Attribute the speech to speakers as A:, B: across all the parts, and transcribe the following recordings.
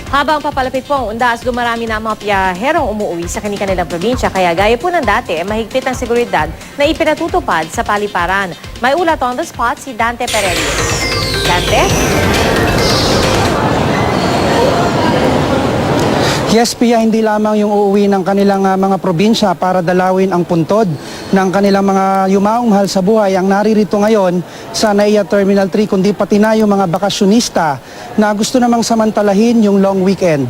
A: Habang papalapit po ang undas, dumarami na ang mga biyaherong umuwi sa kanilang probinsya. Kaya gaya po ng dati, mahigpit ang seguridad na ipinatutupad sa paliparan. May ulat on the spot si Dante Perello. Dante?
B: Yes, Pia, hindi lamang yung uuwi ng kanilang mga probinsya para dalawin ang puntod ng kanilang mga yumaong mahal sa buhay ang naririto ngayon sa NAIA Terminal 3, kundi pati na yung mga bakasyonista na gusto namang samantalahin yung long weekend.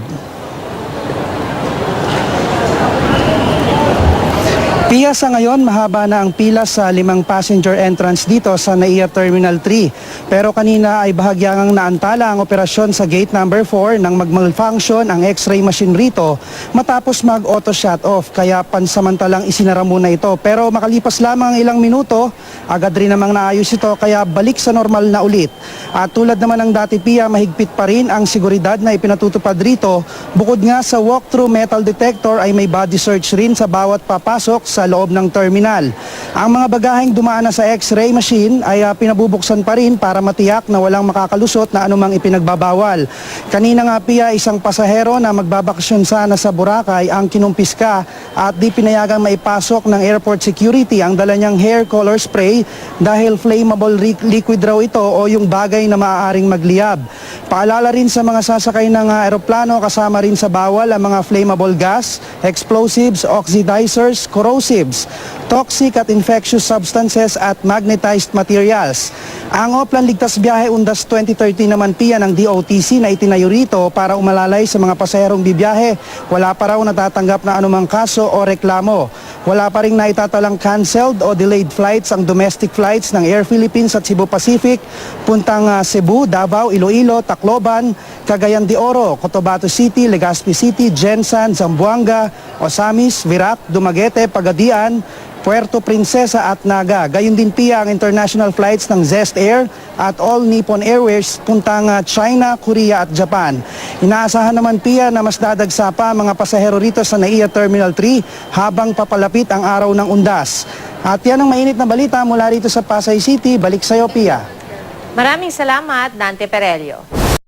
B: Pia, sa ngayon, mahaba na ang pila sa 5 passenger entrance dito sa NAIA Terminal 3. Pero kanina ay bahagyang naantala ang operasyon sa gate number 4 nang mag-malfunction ang x-ray machine rito matapos mag-auto shut off. Kaya pansamantalang isinara muna ito. Pero makalipas lamang ilang minuto, agad rin namang naayos ito kaya balik sa normal na ulit. At tulad naman ng dati, Pia, mahigpit pa rin ang seguridad na ipinatutupad rito. Bukod nga sa walk-through metal detector ay may body search rin sa bawat papasok sa loob ng terminal. Ang mga bagaheng dumaan na sa x-ray machine ay pinabubuksan pa rin para matiyak na walang makakalusot na anumang ipinagbabawal. Kanina nga, Pia, isang pasahero na magbabakasyon sana sa Boracay ang kinumpiska at di pinayagang maipasok ng airport security ang dala niyang hair color spray dahil flammable liquid raw ito o yung bagay na maaaring magliyab. Paalala rin sa mga sasakay ng aeroplano, kasama rin sa bawal ang mga flammable gas, explosives, oxidizers, corrosives, toxic at infectious substances at magnetized materials. Ang Oplan Ligtas Biyahe Undas 2030 naman, Pia, ng DOTC na itinayo rito para umalalay sa mga pasaherong bibiyahe. Wala pa raw natatanggap na anumang kaso o reklamo. Wala pa rin naitatalang canceled o delayed flights ang domestic flights ng Air Philippines at Cebu Pacific, puntang Cebu, Davao, Iloilo, Tacloban, Cagayan de Oro, Cotabato City, Legazpi City, Jensan, Zamboanga, Osamis, Virac, Dumaguete, Pagadian, Puerto Princesa at Naga. Gayun din, Pia, ang international flights ng Zest Air at All Nippon Airways puntang China, Korea at Japan. Inaasahan naman, Pia, na mas dadagsa pa mga pasahero rito sa NAIA Terminal 3 habang papalapit ang araw ng undas. At yan ang mainit na balita mula rito sa Pasay City. Balik sa'yo, Pia.
A: Maraming salamat, Dante Perello.